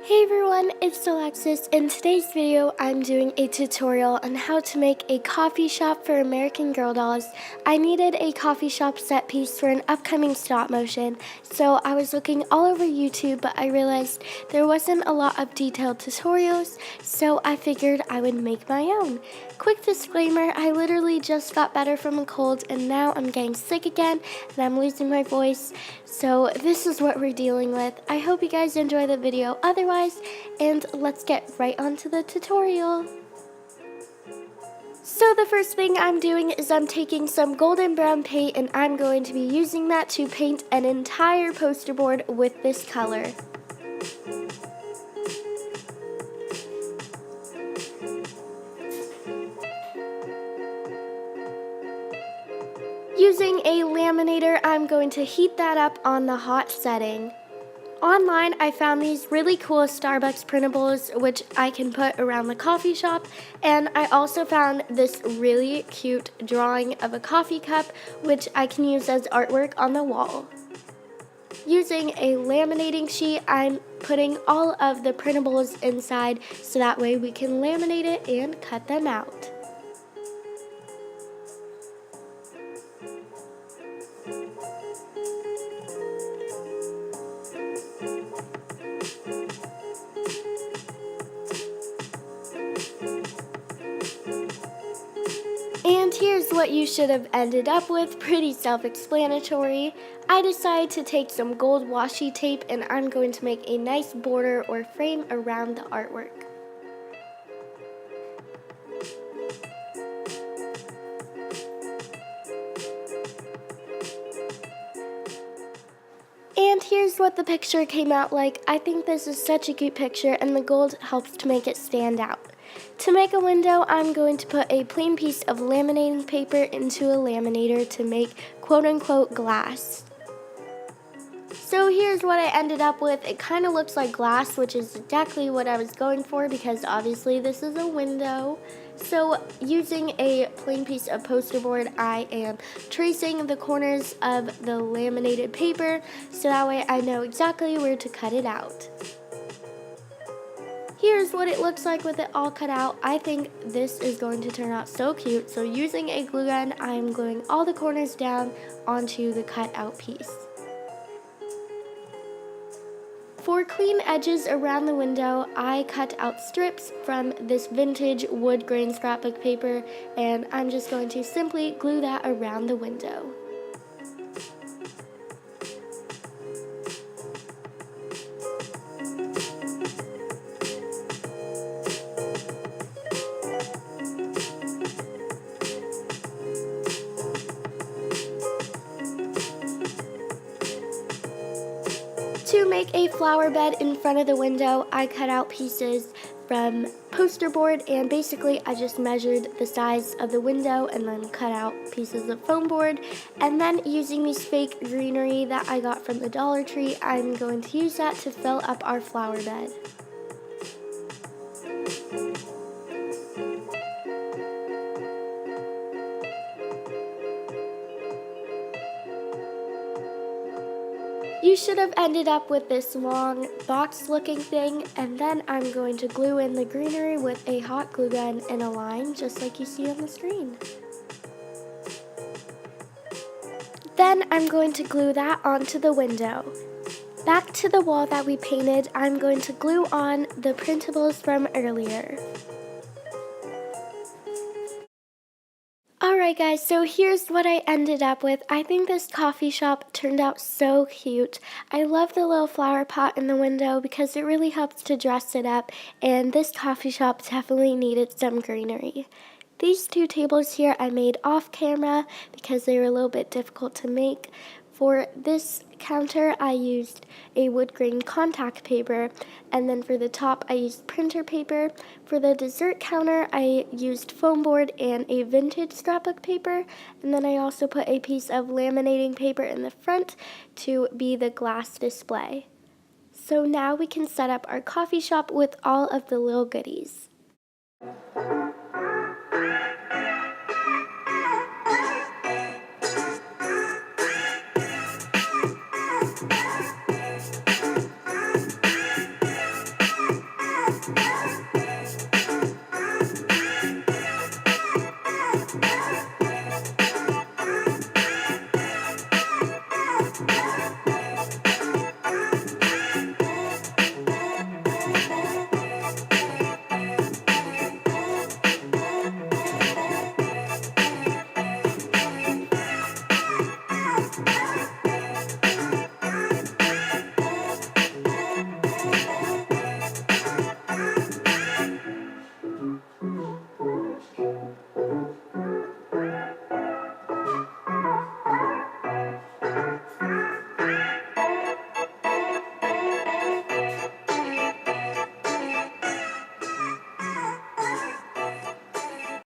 Hey everyone, it's Alexis. In today's video, I'm doing a tutorial on how to make a coffee shop for American Girl dolls. I needed a coffee shop set piece for an upcoming stop motion, so I was looking all over YouTube, but I realized there wasn't a lot of detailed tutorials, so I figured I would make my own. Quick disclaimer, I literally just got better from a cold and now I'm getting sick again and I'm losing my voice, so this is what we're dealing with. I hope you guys enjoy the video otherwise, and let's get right onto the tutorial. So the first thing I'm doing is I'm taking some golden brown paint and I'm going to be using that to paint an entire poster board with this color. Using a laminator, I'm going to heat that up on the hot setting. Online, I found these really cool Starbucks printables, which I can put around the coffee shop, and I also found this really cute drawing of a coffee cup, which I can use as artwork on the wall. Using a laminating sheet, I'm putting all of the printables inside, so that way we can laminate it and cut them out. And here's what you should have ended up with, pretty self-explanatory. I decided to take some gold washi tape and I'm going to make a nice border or frame around the artwork. And here's what the picture came out like. I think this is such a cute picture and the gold helps to make it stand out. To make a window, I'm going to put a plain piece of laminating paper into a laminator to make quote-unquote glass. So here's what I ended up with. It kind of looks like glass, which is exactly what I was going for because obviously this is a window. So using a plain piece of poster board, I am tracing the corners of the laminated paper so that way I know exactly where to cut it out. Here's what it looks like with it all cut out. I think this is going to turn out so cute. So using a glue gun, I'm gluing all the corners down onto the cut out piece. For clean edges around the window, I cut out strips from this vintage wood grain scrapbook paper, and I'm just going to simply glue that around the window. To make a flower bed in front of the window, I cut out pieces from poster board and basically I just measured the size of the window and then cut out pieces of foam board, and then using these fake greenery that I got from the Dollar Tree, I'm going to use that to fill up our flower bed. You should have ended up with this long box looking thing, and then I'm going to glue in the greenery with a hot glue gun in a line just like you see on the screen. Then I'm going to glue that onto the window. Back to the wall that we painted, I'm going to glue on the printables from earlier. Alright guys, so here's what I ended up with. I think this coffee shop turned out so cute. I love the little flower pot in the window because it really helps to dress it up, and this coffee shop definitely needed some greenery. These two tables here I made off camera because they were a little bit difficult to make. For this counter, I used a wood grain contact paper, and then for the top, I used printer paper. For the dessert counter, I used foam board and a vintage scrapbook paper, and then I also put a piece of laminating paper in the front to be the glass display. So now we can set up our coffee shop with all of the little goodies.